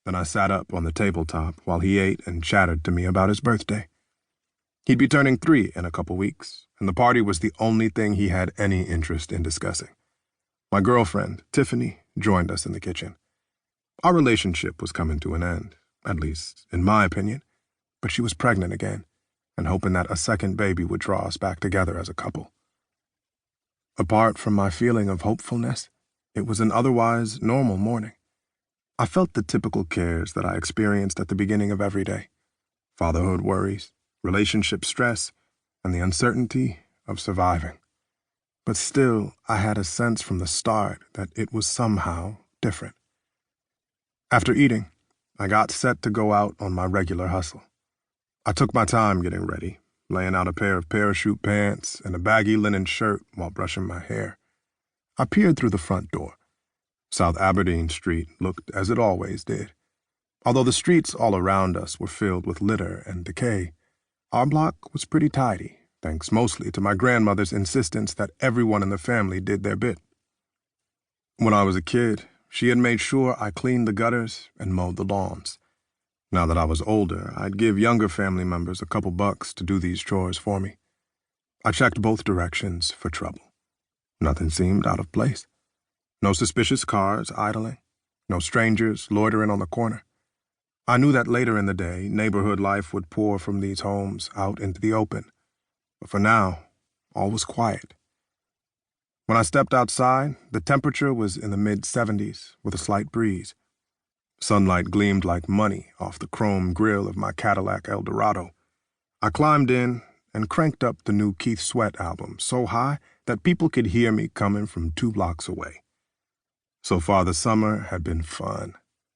Then I sat up on the tabletop while he ate and chattered to me about his birthday. He'd be turning 3 in a couple weeks, and the party was the only thing he had any interest in discussing. My girlfriend, Tiffany, joined us in the kitchen. Our relationship was coming to an end, at least in my opinion, but she was pregnant again, and hoping that a second baby would draw us back together as a couple. Apart from my feeling of hopefulness, it was an otherwise normal morning. I felt the typical cares that I experienced at the beginning of every day: fatherhood worries, relationship stress, and the uncertainty of surviving. But still, I had a sense from the start that it was somehow different. After eating, I got set to go out on my regular hustle. I took my time getting ready, laying out a pair of parachute pants and a baggy linen shirt while brushing my hair. I peered through the front door. South Aberdeen Street looked as it always did. Although the streets all around us were filled with litter and decay, our block was pretty tidy, thanks mostly to my grandmother's insistence that everyone in the family did their bit. When I was a kid, she had made sure I cleaned the gutters and mowed the lawns. Now that I was older, I'd give younger family members a couple bucks to do these chores for me. I checked both directions for trouble. Nothing seemed out of place. No suspicious cars idling, no strangers loitering on the corner. I knew that later in the day, neighborhood life would pour from these homes out into the open. But for now, all was quiet. When I stepped outside, the temperature was in the mid-70s with a slight breeze. Sunlight gleamed like money off the chrome grille of my Cadillac Eldorado. I climbed in and cranked up the new Keith Sweat album so high that people could hear me coming from 2 blocks away. So far, the summer had been fun.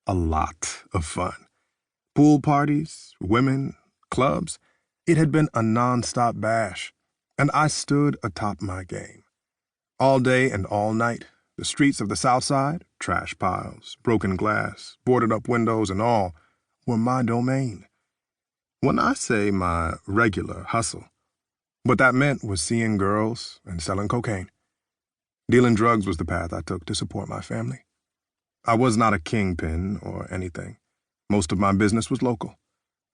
A lot of fun. Pool parties, women, clubs. It had been a non-stop bash, and I stood atop my game. All day and all night, the streets of the South Side, trash piles, broken glass, boarded-up windows and all, were my domain. When I say my regular hustle, what that meant was seeing girls and selling cocaine. Dealing drugs was the path I took to support my family. I was not a kingpin or anything. Most of my business was local,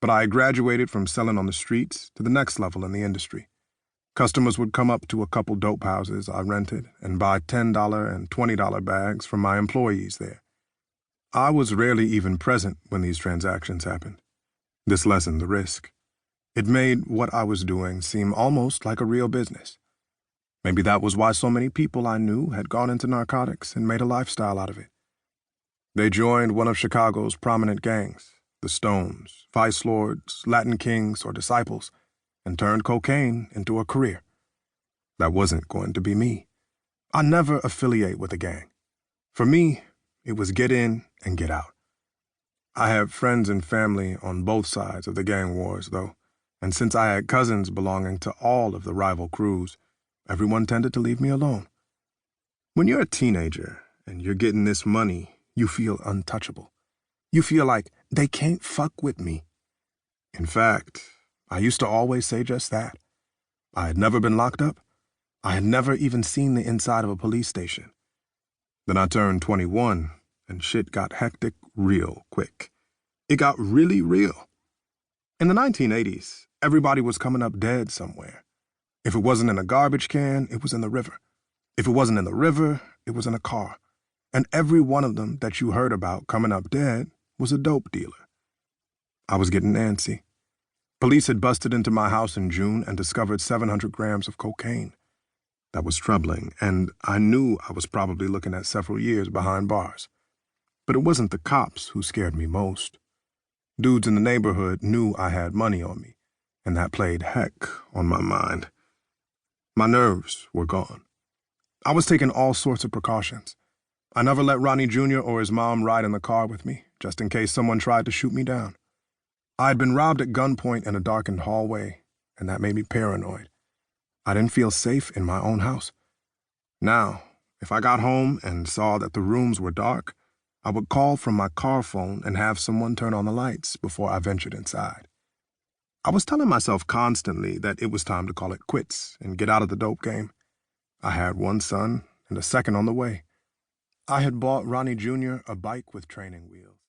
but I graduated from selling on the streets to the next level in the industry. Customers would come up to a couple dope houses I rented and buy $10 and $20 bags from my employees there. I was rarely even present when these transactions happened. This lessened the risk. It made what I was doing seem almost like a real business. Maybe that was why so many people I knew had gone into narcotics and made a lifestyle out of it. They joined one of Chicago's prominent gangs, the Stones, Vice Lords, Latin Kings, or Disciples, and turned cocaine into a career. That wasn't going to be me. I never affiliate with a gang. For me, it was get in and get out. I have friends and family on both sides of the gang wars, though, and since I had cousins belonging to all of the rival crews, everyone tended to leave me alone. When you're a teenager and you're getting this money, you feel untouchable. You feel like they can't fuck with me. In fact, I used to always say just that. I had never been locked up. I had never even seen the inside of a police station. Then I turned 21, and shit got hectic real quick. It got really real. In the 1980s, everybody was coming up dead somewhere. If it wasn't in a garbage can, it was in the river. If it wasn't in the river, it was in a car. And every one of them that you heard about coming up dead was a dope dealer. I was getting antsy. Police had busted into my house in June and discovered 700 grams of cocaine. That was troubling, and I knew I was probably looking at several years behind bars. But it wasn't the cops who scared me most. Dudes in the neighborhood knew I had money on me, and that played heck on my mind. My nerves were gone. I was taking all sorts of precautions. I never let Ronnie Jr. or his mom ride in the car with me, just in case someone tried to shoot me down. I had been robbed at gunpoint in a darkened hallway, and that made me paranoid. I didn't feel safe in my own house. Now, if I got home and saw that the rooms were dark, I would call from my car phone and have someone turn on the lights before I ventured inside. I was telling myself constantly that it was time to call it quits and get out of the dope game. I had one son and a second on the way. I had bought Ronnie Jr. a bike with training wheels.